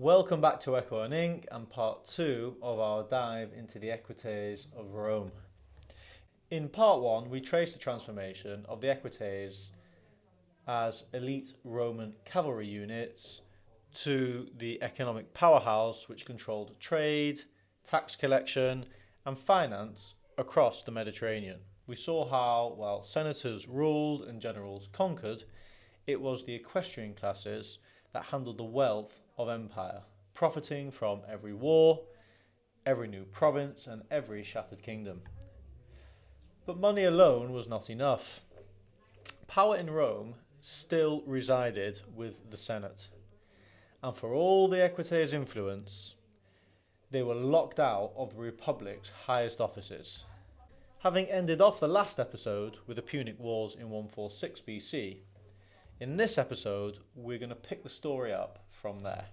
Welcome back to Echo and Ink and part 2 of our dive into the Equites of Rome. In part 1 we traced the transformation of the Equites as elite Roman cavalry units to the economic powerhouse which controlled trade, tax collection and finance across the Mediterranean. We saw how, while senators ruled and generals conquered, it was the equestrian classes that handled the wealth of empire, profiting from every war, every new province and every shattered kingdom. But money alone was not enough. Power in Rome still resided with the Senate, and for all the Equites' influence, they were locked out of the Republic's highest offices. Having ended off the last episode with the Punic Wars in 146 BC, in this episode, we're going to pick the story up from there.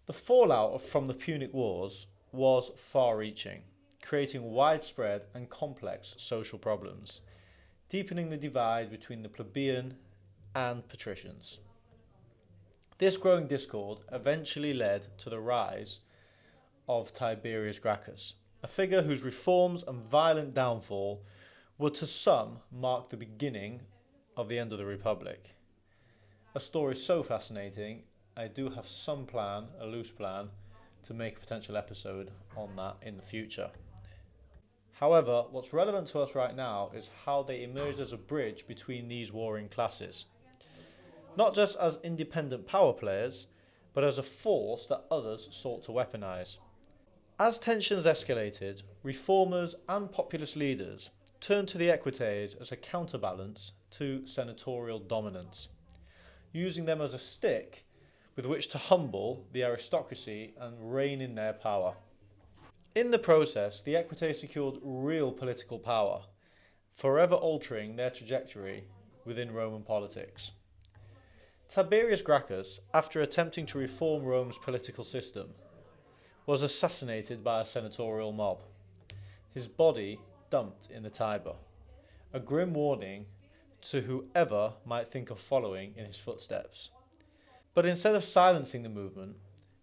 The fallout from the Punic Wars was far-reaching, creating widespread and complex social problems, deepening the divide between the plebeian and patricians. This growing discord eventually led to the rise of Tiberius Gracchus, a figure whose reforms and violent downfall would to some mark the beginning of the end of the Republic. A story so fascinating, I do have some plan, a loose plan, to make a potential episode on that in the future. However, what's relevant to us right now is how they emerged as a bridge between these warring classes. Not just as independent power players, but as a force that others sought to weaponize. As tensions escalated, reformers and populist leaders turned to the Equites as a counterbalance to senatorial dominance, using them as a stick with which to humble the aristocracy and rein in their power. In the process, the Equites secured real political power, forever altering their trajectory within Roman politics. Tiberius Gracchus, after attempting to reform Rome's political system, was assassinated by a senatorial mob, his body dumped in the Tiber, a grim warning to whoever might think of following in his footsteps. But instead of silencing the movement,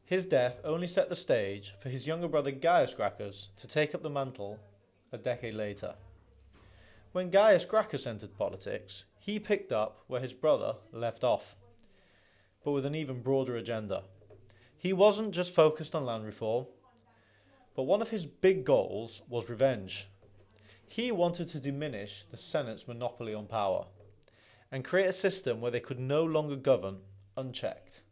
his death only set the stage for his younger brother Gaius Gracchus to take up the mantle a decade later. When Gaius Gracchus entered politics, he picked up where his brother left off, but with an even broader agenda. He wasn't just focused on land reform, but one of his big goals was revenge. He wanted to diminish the Senate's monopoly on power and create a system where they could no longer govern unchecked.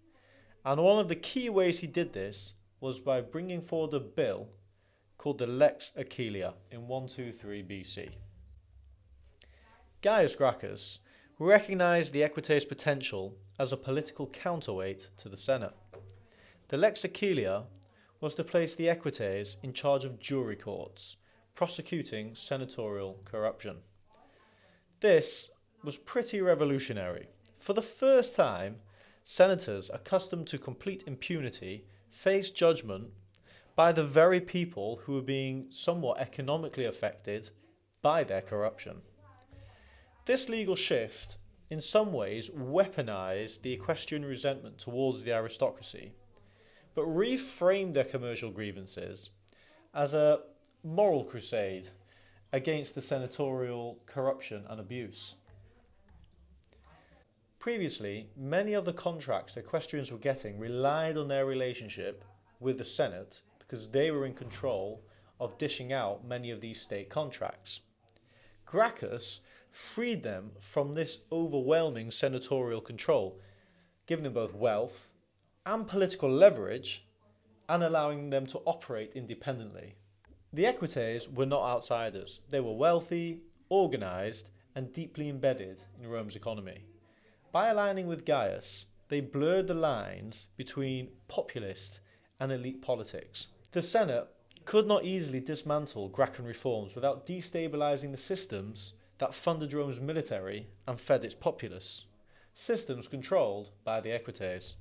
And one of the key ways he did this was by bringing forward a bill called the Lex Acilia in 123 BC. Gaius Gracchus recognized the Equites' potential as a political counterweight to the Senate. The Lex Acilia was to place the Equites in charge of jury courts, prosecuting senatorial corruption. This was pretty revolutionary. For the first time, senators accustomed to complete impunity faced judgment by the very people who were being somewhat economically affected by their corruption. This legal shift in some ways weaponized the equestrian resentment towards the aristocracy, but reframed their commercial grievances as a moral crusade against the senatorial corruption and abuse. Previously, many of the contracts equestrians were getting relied on their relationship with the Senate because they were in control of dishing out many of these state contracts. Gracchus freed them from this overwhelming senatorial control, giving them both wealth and political leverage and allowing them to operate independently. The Equites were not outsiders. They were wealthy, organised and deeply embedded in Rome's economy. By aligning with Gaius, they blurred the lines between populist and elite politics. The Senate could not easily dismantle Gracchan reforms without destabilising the systems that funded Rome's military and fed its populace, systems controlled by the Equites.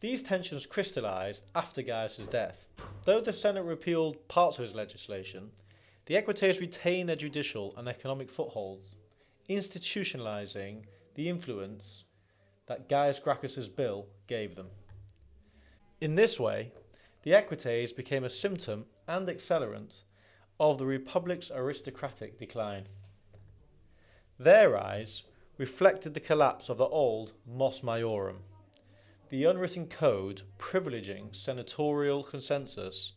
These tensions crystallised after Gaius' death. Though the Senate repealed parts of his legislation, the Equites retained their judicial and economic footholds, institutionalising the influence that Gaius Gracchus' bill gave them. In this way, the Equites became a symptom and accelerant of the Republic's aristocratic decline. Their rise reflected the collapse of the old Mos Maiorum, the unwritten code privileging senatorial consensus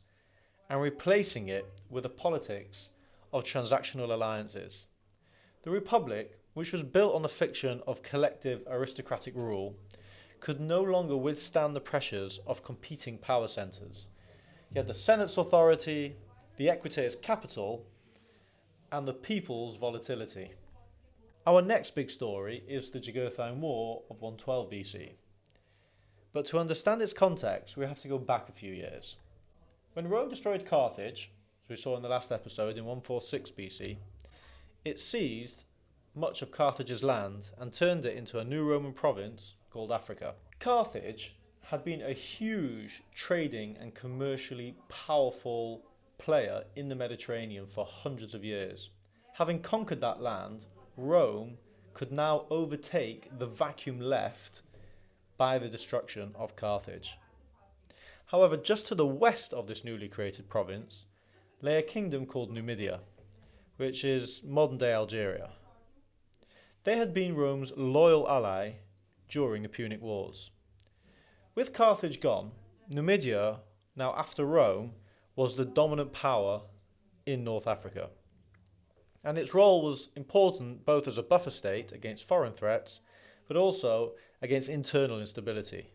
and replacing it with a politics of transactional alliances. The Republic, which was built on the fiction of collective aristocratic rule, could no longer withstand the pressures of competing power centres. You had the Senate's authority, the Equites' capital, and the people's volatility. Our next big story is the Jugurthine War of 112 BC. But to understand its context, we have to go back a few years. When Rome destroyed Carthage, as we saw in the last episode in 146 BC, it seized much of Carthage's land and turned it into a new Roman province called Africa. Carthage had been a huge trading and commercially powerful player in the Mediterranean for hundreds of years. Having conquered that land, Rome could now overtake the vacuum left by the destruction of Carthage. However, just to the west of this newly created province lay a kingdom called Numidia, which is modern-day Algeria. They had been Rome's loyal ally during the Punic Wars. With Carthage gone, Numidia, now after Rome, was the dominant power in North Africa. And its role was important both as a buffer state against foreign threats, but also against internal instability.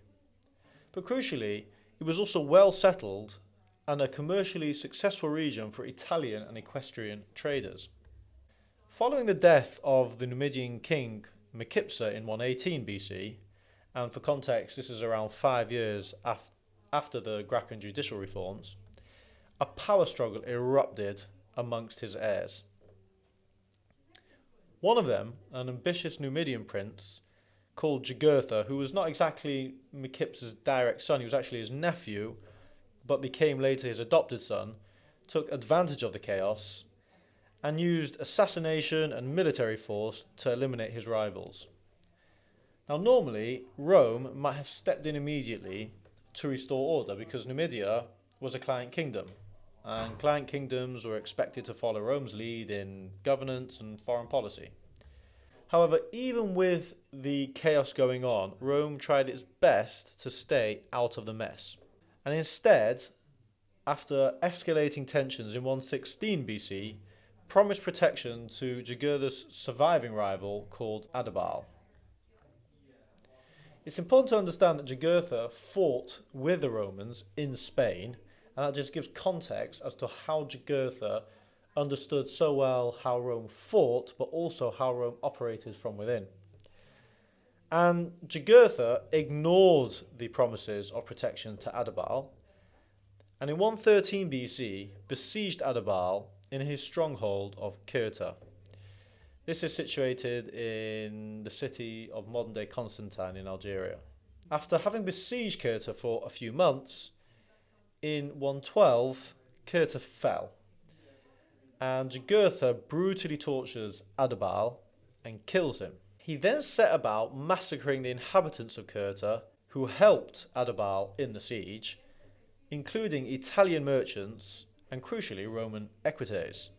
But crucially, it was also well settled and a commercially successful region for Italian and equestrian traders. Following the death of the Numidian king Micipsa in 118 BC, and for context this is around 5 years after the Gracchan judicial reforms, a power struggle erupted amongst his heirs. One of them, an ambitious Numidian prince called Jugurtha, who was not exactly Micipsa's direct son, he was actually his nephew, but became later his adopted son, took advantage of the chaos and used assassination and military force to eliminate his rivals. Now normally, Rome might have stepped in immediately to restore order because Numidia was a client kingdom, and client kingdoms were expected to follow Rome's lead in governance and foreign policy. However, even with the chaos going on, Rome tried its best to stay out of the mess. And instead, after escalating tensions in 116 BC, promised protection to Jugurtha's surviving rival called Adherbal. It's important to understand that Jugurtha fought with the Romans in Spain, and that just gives context as to how Jugurtha understood so well how Rome fought, but also how Rome operated from within. And Jugurtha ignored the promises of protection to Adherbal, and in 113 BC besieged Adherbal in his stronghold of Cirta. This is situated in the city of modern-day Constantine in Algeria. After having besieged Cirta for a few months, in 112, Cirta fell, and Jugurtha brutally tortures Adherbal and kills him. He then set about massacring the inhabitants of Cirta who helped Adherbal in the siege, including Italian merchants and crucially Roman Equites.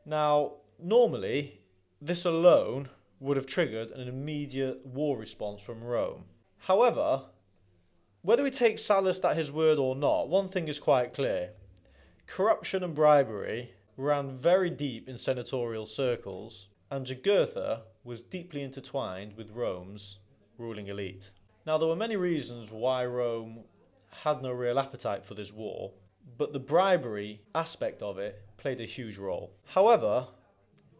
Now, normally, this alone would have triggered an immediate war response from Rome. However, whether we take Sallust at his word or not, one thing is quite clear. Corruption and bribery ran very deep in senatorial circles, and Jugurtha was deeply intertwined with Rome's ruling elite. Now, there were many reasons why Rome had no real appetite for this war, but the bribery aspect of it played a huge role. However,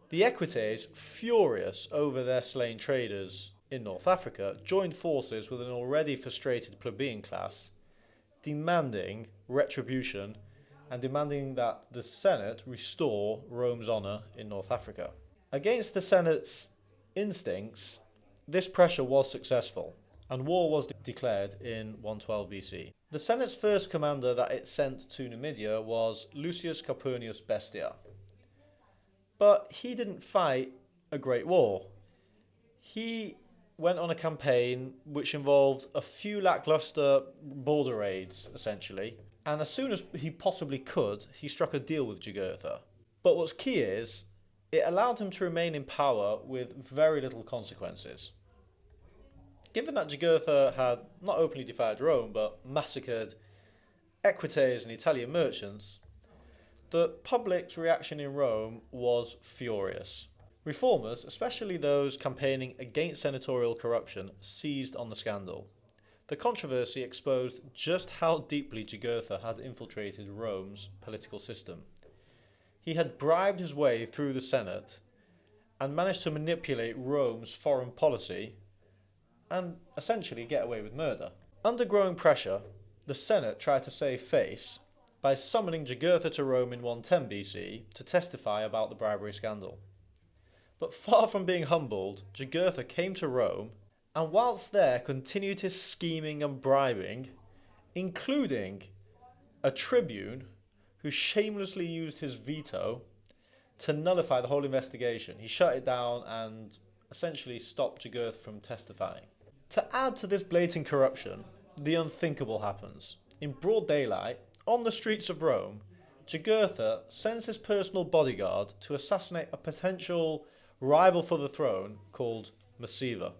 the Equites, furious over their slain traders in North Africa, joined forces with an already frustrated plebeian class, demanding retribution and demanding that the Senate restore Rome's honour in North Africa. Against the Senate's instincts, this pressure was successful, and war was declared in 112 BC. The Senate's first commander that it sent to Numidia was Lucius Calpurnius Bestia. But he didn't fight a great war. He went on a campaign which involved a few lackluster border raids, essentially, and as soon as he possibly could, he struck a deal with Jugurtha. But what's key is, it allowed him to remain in power with very little consequences. Given that Jugurtha had not openly defied Rome, but massacred Equites and Italian merchants, the public's reaction in Rome was furious. Reformers, especially those campaigning against senatorial corruption, seized on the scandal. The controversy exposed just how deeply Jugurtha had infiltrated Rome's political system. He had bribed his way through the Senate and managed to manipulate Rome's foreign policy and essentially get away with murder. Under growing pressure, the Senate tried to save face by summoning Jugurtha to Rome in 110 BC to testify about the bribery scandal. But far from being humbled, Jugurtha came to Rome and whilst there continued his scheming and bribing, including a tribune who shamelessly used his veto to nullify the whole investigation. He shut it down and essentially stopped Jugurtha from testifying. To add to this blatant corruption, the unthinkable happens. In broad daylight, on the streets of Rome, Jugurtha sends his personal bodyguard to assassinate a potential rival for the throne called Massiva.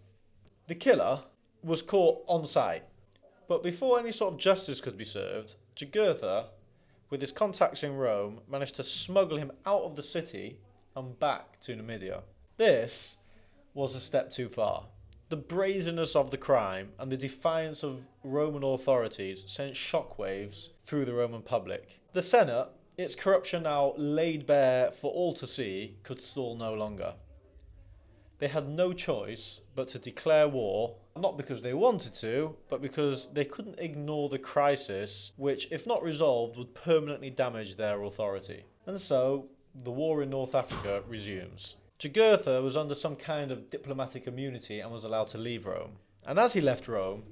The killer was caught on sight, but before any sort of justice could be served, Jugurtha, with his contacts in Rome, managed to smuggle him out of the city and back to Numidia. This was a step too far. The brazenness of the crime and the defiance of Roman authorities sent shockwaves through the Roman public. The Senate, its corruption now laid bare for all to see, could stall no longer. They had no choice but to declare war, not because they wanted to, but because they couldn't ignore the crisis, which, if not resolved, would permanently damage their authority. And so, the war in North Africa resumes. Jugurtha was under some kind of diplomatic immunity and was allowed to leave Rome. And as he left Rome,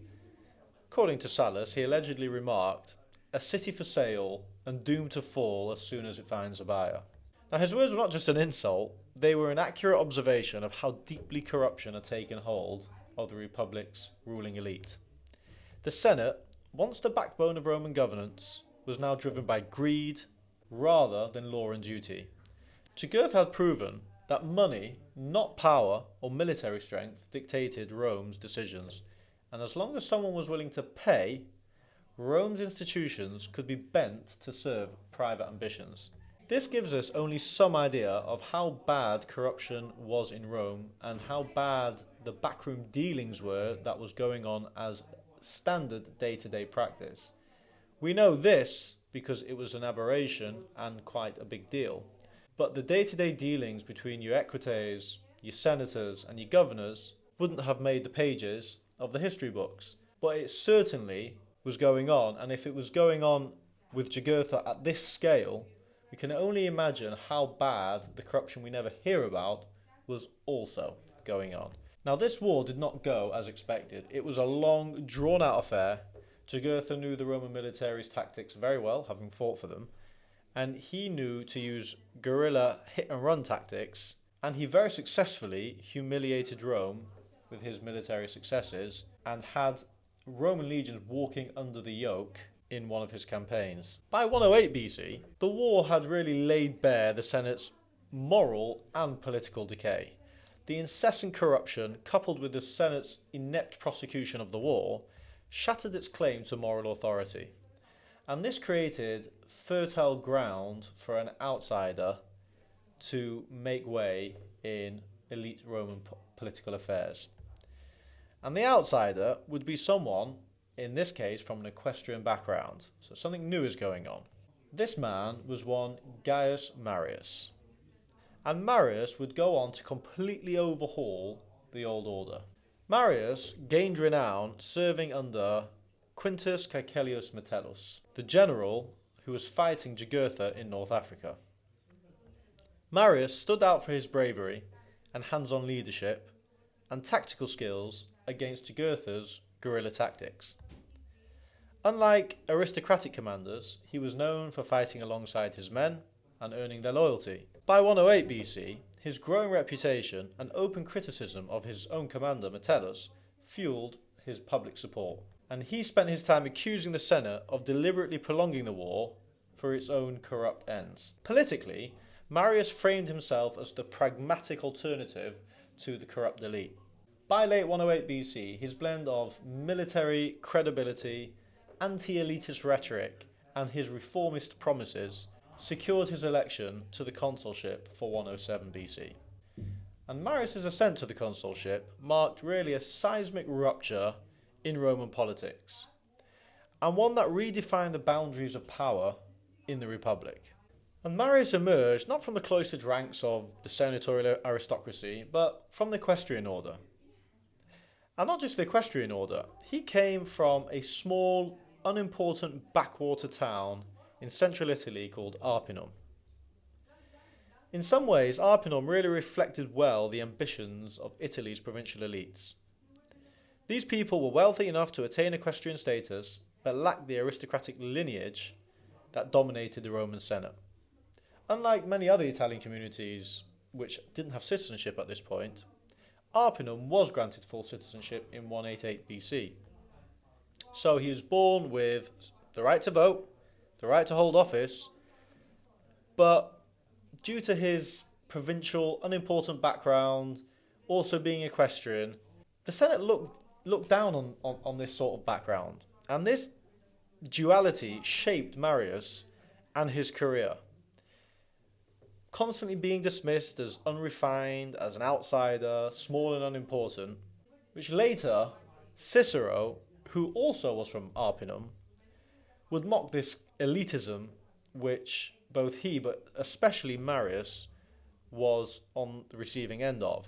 according to Sallust, he allegedly remarked, "A city for sale and doomed to fall as soon as it finds a buyer." Now his words were not just an insult, they were an accurate observation of how deeply corruption had taken hold of the Republic's ruling elite. The Senate, once the backbone of Roman governance, was now driven by greed rather than law and duty. Jugurtha had proven that money, not power or military strength, dictated Rome's decisions, and as long as someone was willing to pay, Rome's institutions could be bent to serve private ambitions. This gives us only some idea of how bad corruption was in Rome and how bad the backroom dealings were that was going on as standard day-to-day practice. We know this because it was an aberration and quite a big deal. But the day-to-day dealings between your equites, your senators and your governors wouldn't have made the pages of the history books. But it certainly was going on, and if it was going on with Jugurtha at this scale, we can only imagine how bad the corruption we never hear about was also going on. Now this war did not go as expected. It was a long, drawn-out affair. Jugurtha knew the Roman military's tactics very well, having fought for them, and he knew to use guerrilla hit-and-run tactics, and he very successfully humiliated Rome with his military successes and had Roman legions walking under the yoke in one of his campaigns. By 108 BC, the war had really laid bare the Senate's moral and political decay. The incessant corruption, coupled with the Senate's inept prosecution of the war, shattered its claim to moral authority. And this created fertile ground for an outsider to make way in elite Roman political affairs. And the outsider would be someone, in this case from an equestrian background, so something new is going on. This man was one Gaius Marius, and Marius would go on to completely overhaul the old order. Marius gained renown serving under Quintus Caecilius Metellus, the general who was fighting Jugurtha in North Africa. Marius stood out for his bravery and hands-on leadership and tactical skills against Jugurtha's guerrilla tactics. Unlike aristocratic commanders, he was known for fighting alongside his men and earning their loyalty. By 108 BC, His growing reputation and open criticism of his own commander, Metellus, fueled his public support. And he spent his time accusing the Senate of deliberately prolonging the war for its own corrupt ends. Politically, Marius framed himself as the pragmatic alternative to the corrupt elite. By late 108 BC, his blend of military credibility, anti-elitist rhetoric, and his reformist promises secured his election to the consulship for 107 BC. And Marius' ascent to the consulship marked really a seismic rupture in Roman politics, and one that redefined the boundaries of power in the Republic. And Marius emerged not from the cloistered ranks of the senatorial aristocracy, but from the equestrian order. And not just the equestrian order, he came from a small, unimportant backwater town in central Italy called Arpinum. In some ways, Arpinum really reflected well the ambitions of Italy's provincial elites. These people were wealthy enough to attain equestrian status, but lacked the aristocratic lineage that dominated the Roman Senate. Unlike many other Italian communities which didn't have citizenship at this point, Arpinum was granted full citizenship in 188 BC. So he was born with the right to vote, the right to hold office, but due to his provincial, unimportant background, also being equestrian, the Senate looked down on this sort of background. And this duality shaped Marius and his career. Constantly being dismissed as unrefined, as an outsider, small and unimportant, which later Cicero, who also was from Arpinum, would mock this elitism which both he, but especially Marius, was on the receiving end of.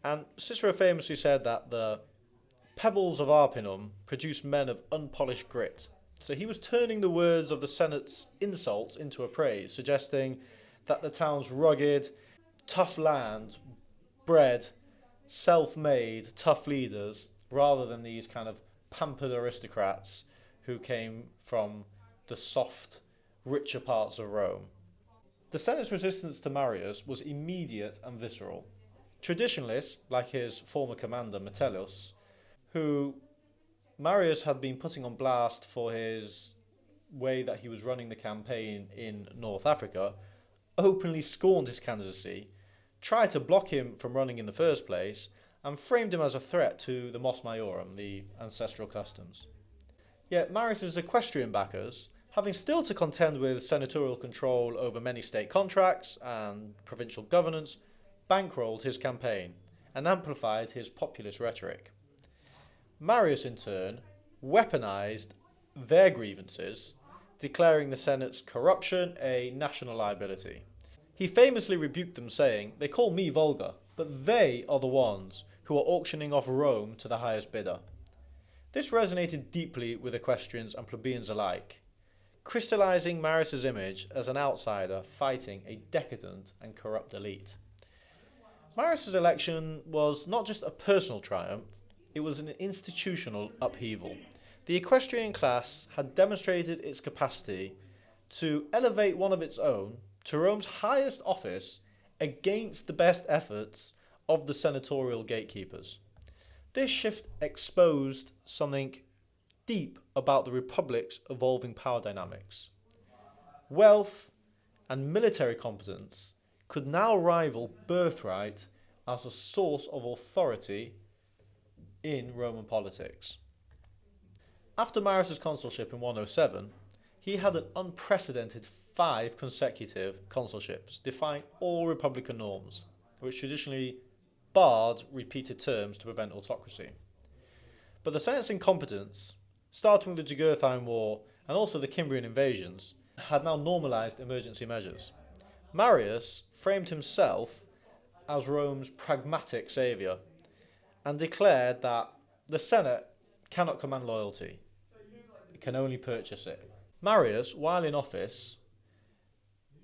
And Cicero famously said that the pebbles of Arpinum produced men of unpolished grit. So he was turning the words of the Senate's insults into a praise, suggesting that the town's rugged, tough land bred self-made, tough leaders, rather than these kind of pampered aristocrats who came from the soft, richer parts of Rome. The Senate's resistance to Marius was immediate and visceral. Traditionalists, like his former commander Metellus, who Marius had been putting on blast for his way that he was running the campaign in North Africa, openly scorned his candidacy, tried to block him from running in the first place, and framed him as a threat to the Mos Maiorum, the ancestral customs. Yet Marius' equestrian backers, having still to contend with senatorial control over many state contracts and provincial governance, bankrolled his campaign and amplified his populist rhetoric. Marius, in turn, weaponized their grievances, declaring the Senate's corruption a national liability. He famously rebuked them, saying, "They call me vulgar, but they are the ones who are auctioning off Rome to the highest bidder." This resonated deeply with equestrians and plebeians alike, crystallizing Marius' image as an outsider fighting a decadent and corrupt elite. Marius' election was not just a personal triumph, it was an institutional upheaval. The equestrian class had demonstrated its capacity to elevate one of its own to Rome's highest office against the best efforts of the senatorial gatekeepers. This shift exposed something deep about the Republic's evolving power dynamics. Wealth and military competence could now rival birthright as a source of authority in Roman politics. After Marius' consulship in 107, he had an unprecedented 5 consecutive consulships, defying all republican norms, which traditionally barred repeated terms to prevent autocracy. But the Senate's incompetence, starting with the Jugurthine War and also the Cimbrian invasions, had now normalised emergency measures. Marius framed himself as Rome's pragmatic saviour and declared that the Senate cannot command loyalty. It can only purchase it. Marius, while in office,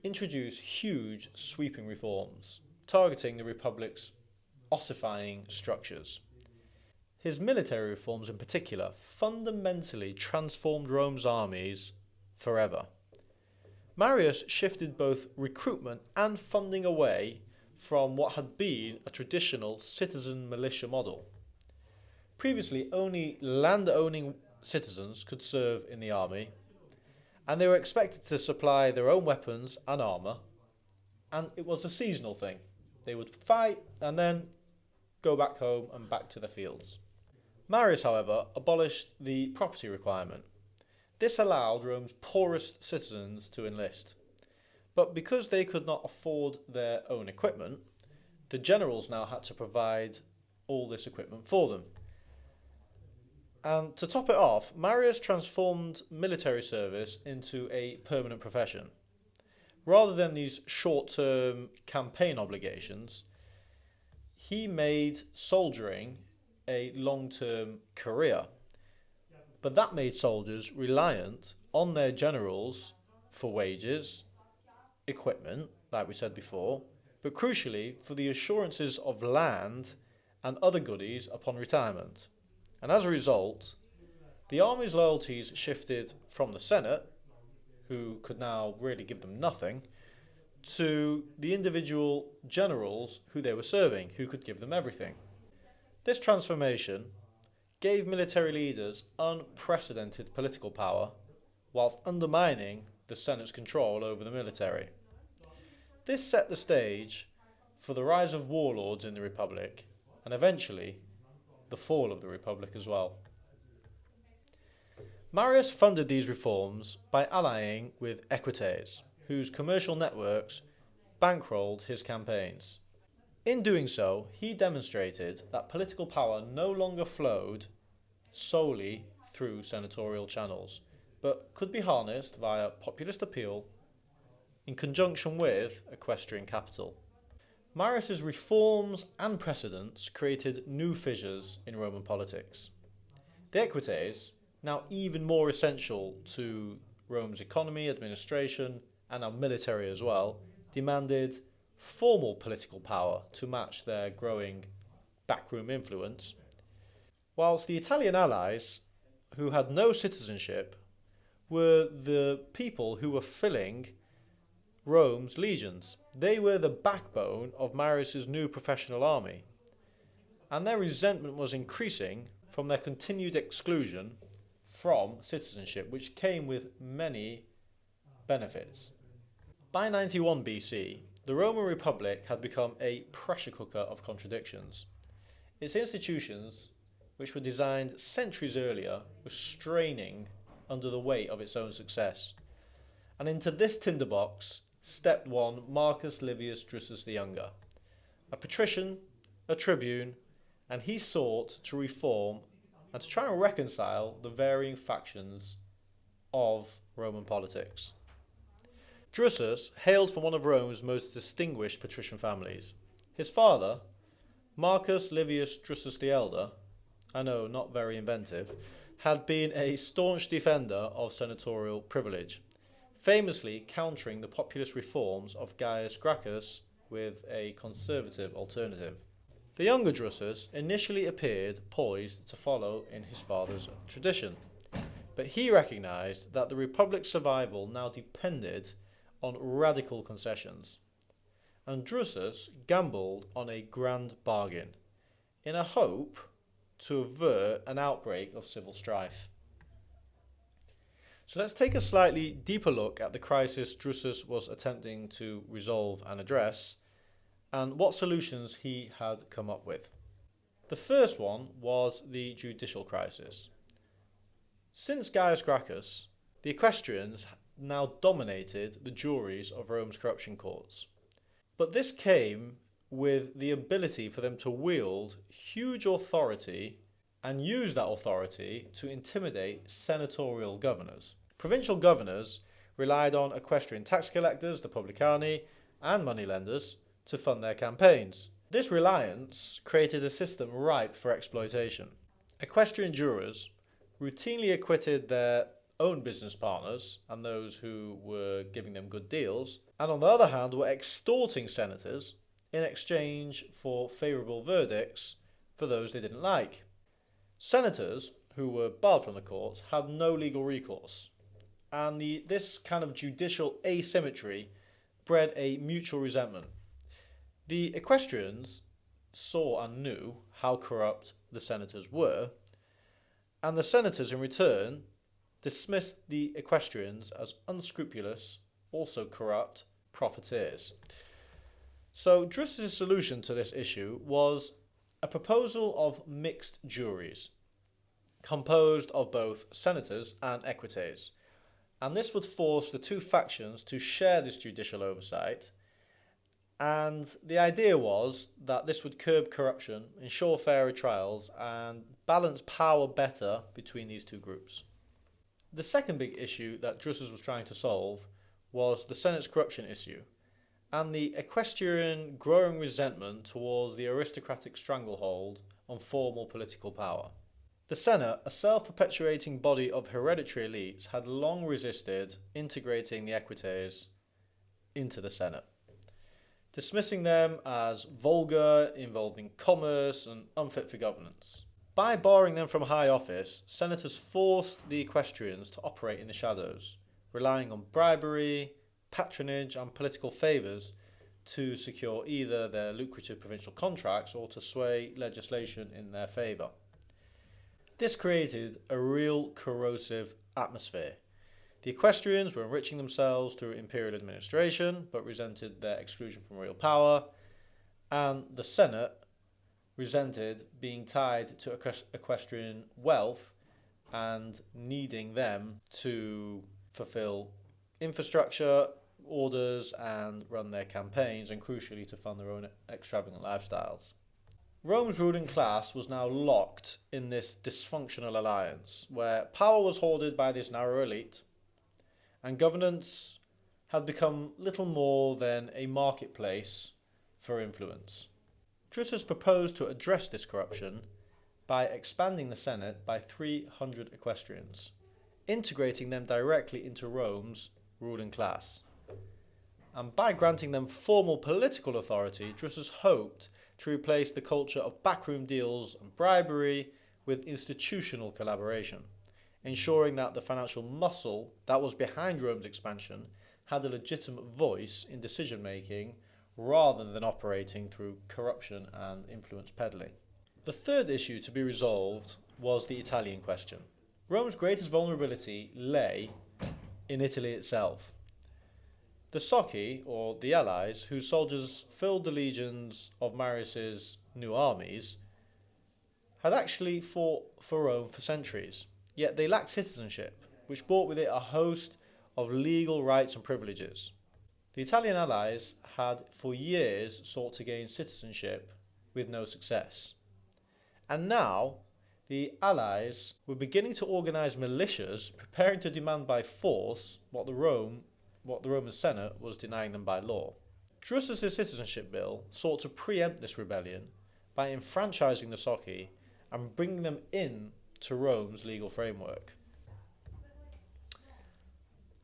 introduced huge sweeping reforms, targeting the Republic's ossifying structures. His military reforms in particular fundamentally transformed Rome's armies forever. Marius shifted both recruitment and funding away from what had been a traditional citizen militia model. Previously, only land-owning citizens could serve in the army, and they were expected to supply their own weapons and armour, and it was a seasonal thing. They would fight and then go back home and back to the fields. Marius, however, abolished the property requirement. This allowed Rome's poorest citizens to enlist. But because they could not afford their own equipment, the generals now had to provide all this equipment for them. And to top it off, Marius transformed military service into a permanent profession. Rather than these short-term campaign obligations, he made soldiering a long-term career. But that made soldiers reliant on their generals for wages, equipment, like we said before, but crucially for the assurances of land and other goodies upon retirement. And as a result, the army's loyalties shifted from the Senate, who could now really give them nothing, to the individual generals who they were serving, who could give them everything. This transformation gave military leaders unprecedented political power, whilst undermining the Senate's control over the military. This set the stage for the rise of warlords in the Republic, and eventually the fall of the Republic as well. Marius funded these reforms by allying with Equites, whose commercial networks bankrolled his campaigns. In doing so, he demonstrated that political power no longer flowed solely through senatorial channels, but could be harnessed via populist appeal in conjunction with equestrian capital. Marius's reforms and precedents created new fissures in Roman politics. The Equites, now even more essential to Rome's economy, administration, and our military as well, demanded formal political power to match their growing backroom influence, whilst the Italian allies, who had no citizenship, were the people who were filling Rome's legions. They were the backbone of Marius's new professional army, and their resentment was increasing from their continued exclusion from citizenship, which came with many benefits. By 91 BC, the Roman Republic had become a pressure cooker of contradictions. Its institutions, which were designed centuries earlier, were straining under the weight of its own success. And into this tinderbox stepped one Marcus Livius Drusus the Younger, a patrician, a tribune, and he sought to reform and to try and reconcile the varying factions of Roman politics. Drusus hailed from one of Rome's most distinguished patrician families. His father, Marcus Livius Drusus the Elder, I know, not very inventive, had been a staunch defender of senatorial privilege, famously countering the populist reforms of Gaius Gracchus with a conservative alternative. The younger Drusus initially appeared poised to follow in his father's tradition, but he recognised that the Republic's survival now depended on radical concessions, and Drusus gambled on a grand bargain in a hope to avert an outbreak of civil strife. So let's take a slightly deeper look at the crisis Drusus was attempting to resolve and address, and what solutions he had come up with. The first one was the judicial crisis. Since Gaius Gracchus, the equestrians now dominated the juries of Rome's corruption courts. But this came with the ability for them to wield huge authority and use that authority to intimidate senatorial governors. Provincial governors relied on equestrian tax collectors, the publicani, and moneylenders to fund their campaigns. This reliance created a system ripe for exploitation. Equestrian jurors routinely acquitted their own business partners and those who were giving them good deals, and on the other hand were extorting senators in exchange for favourable verdicts for those they didn't like. Senators, who were barred from the court, had no legal recourse, and this kind of judicial asymmetry bred a mutual resentment. The equestrians saw and knew how corrupt the senators were, and the senators in return dismissed the equestrians as unscrupulous, also corrupt, profiteers. So Drusus' solution to this issue was a proposal of mixed juries, composed of both senators and equites, and this would force the two factions to share this judicial oversight, and the idea was that this would curb corruption, ensure fairer trials, and balance power better between these two groups. The second big issue that Drusus was trying to solve was the Senate's corruption issue, and the equestrian growing resentment towards the aristocratic stranglehold on formal political power. The Senate, a self-perpetuating body of hereditary elites, had long resisted integrating the Equites into the Senate, dismissing them as vulgar, involving commerce, and unfit for governance. By barring them from high office, senators forced the equestrians to operate in the shadows, relying on bribery, patronage, and political favours to secure either their lucrative provincial contracts or to sway legislation in their favour. This created a real corrosive atmosphere. The equestrians were enriching themselves through imperial administration, but resented their exclusion from real power, and the Senate resented being tied to equestrian wealth and needing them to fulfill infrastructure, orders, and run their campaigns, and crucially to fund their own extravagant lifestyles. Rome's ruling class was now locked in this dysfunctional alliance, where power was hoarded by this narrow elite, and governance had become little more than a marketplace for influence. Drusus proposed to address this corruption by expanding the Senate by 300 equestrians, integrating them directly into Rome's ruling class. And by granting them formal political authority, Drusus hoped to replace the culture of backroom deals and bribery with institutional collaboration, ensuring that the financial muscle that was behind Rome's expansion had a legitimate voice in decision-making rather than operating through corruption and influence peddling. The third issue to be resolved was the Italian question. Rome's greatest vulnerability lay in Italy itself. The socii, or the allies, whose soldiers filled the legions of Marius's new armies, had actually fought for Rome for centuries, yet they lacked citizenship, which brought with it a host of legal rights and privileges. The Italian allies had for years sought to gain citizenship with no success. And now, the allies were beginning to organise militias, preparing to demand by force what the Roman Senate was denying them by law. Drusus' citizenship bill sought to preempt this rebellion by enfranchising the socii and bringing them in to Rome's legal framework.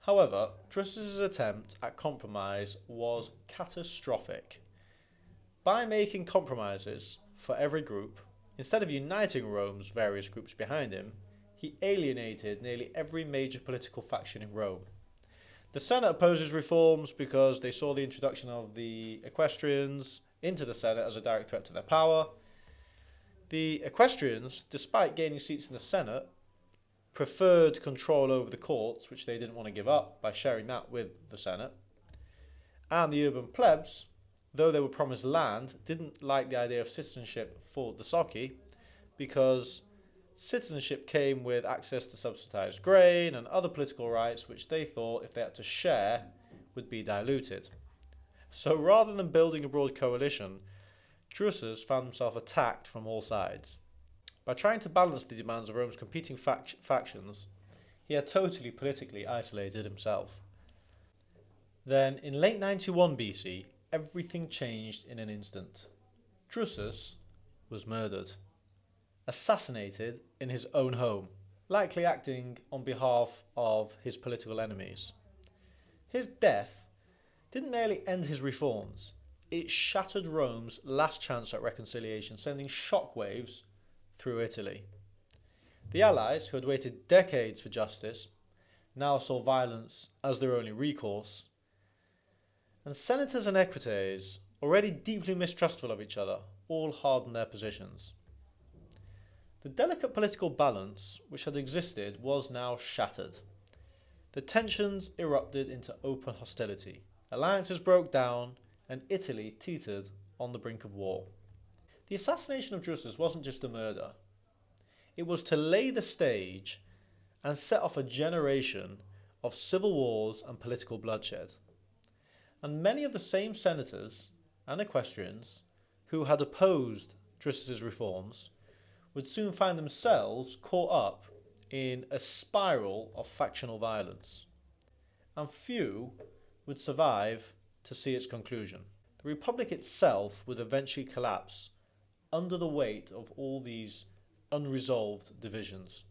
However, Drusus' attempt at compromise was catastrophic. By making compromises for every group, instead of uniting Rome's various groups behind him, he alienated nearly every major political faction in Rome. The Senate opposes reforms because they saw the introduction of the equestrians into the Senate as a direct threat to their power. The equestrians, despite gaining seats in the Senate, preferred control over the courts, which they didn't want to give up, by sharing that with the Senate. And the urban plebs, though they were promised land, didn't like the idea of citizenship for the socii because citizenship came with access to subsidised grain and other political rights which they thought, if they had to share, would be diluted. So rather than building a broad coalition, Drusus found himself attacked from all sides. By trying to balance the demands of Rome's competing factions, he had totally politically isolated himself. Then, in late 91 BC, everything changed in an instant. Drusus was murdered, assassinated in his own home, likely acting on behalf of his political enemies. His death didn't merely end his reforms, it shattered Rome's last chance at reconciliation, sending shockwaves through Italy. The allies, who had waited decades for justice, now saw violence as their only recourse, and senators and equites already deeply mistrustful of each other, all hardened their positions. The delicate political balance which had existed was now shattered. The tensions erupted into open hostility. Alliances broke down, and Italy teetered on the brink of war. The assassination of Drusus wasn't just a murder. It was to lay the stage and set off a generation of civil wars and political bloodshed. And many of the same senators and equestrians who had opposed Drusus's reforms would soon find themselves caught up in a spiral of factional violence, and few would survive to see its conclusion. The Republic itself would eventually collapse under the weight of all these unresolved divisions,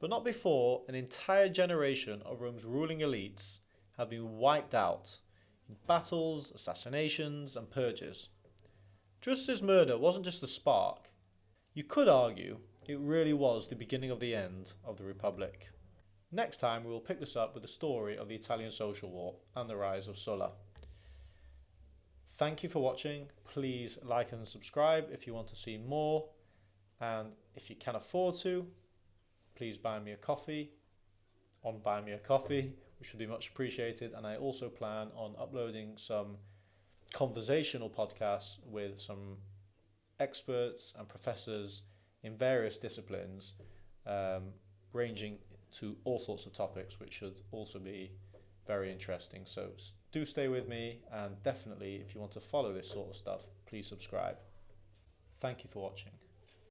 but not before an entire generation of Rome's ruling elites had been wiped out in battles, assassinations, and purges. Drusus's murder wasn't just a spark. You could argue it really was the beginning of the end of the Republic. Next time we will pick this up with the story of the Italian social war and the rise of Sulla. Thank you for watching. Please like and subscribe if you want to see more, and if you can afford to, please buy me a coffee on Buy Me a Coffee, which would be much appreciated. And I also plan on uploading some conversational podcasts with some experts and professors in various disciplines, ranging to all sorts of topics, which should also be very interesting. So do stay with me, and definitely if you want to follow this sort of stuff, please subscribe. Thank you for watching.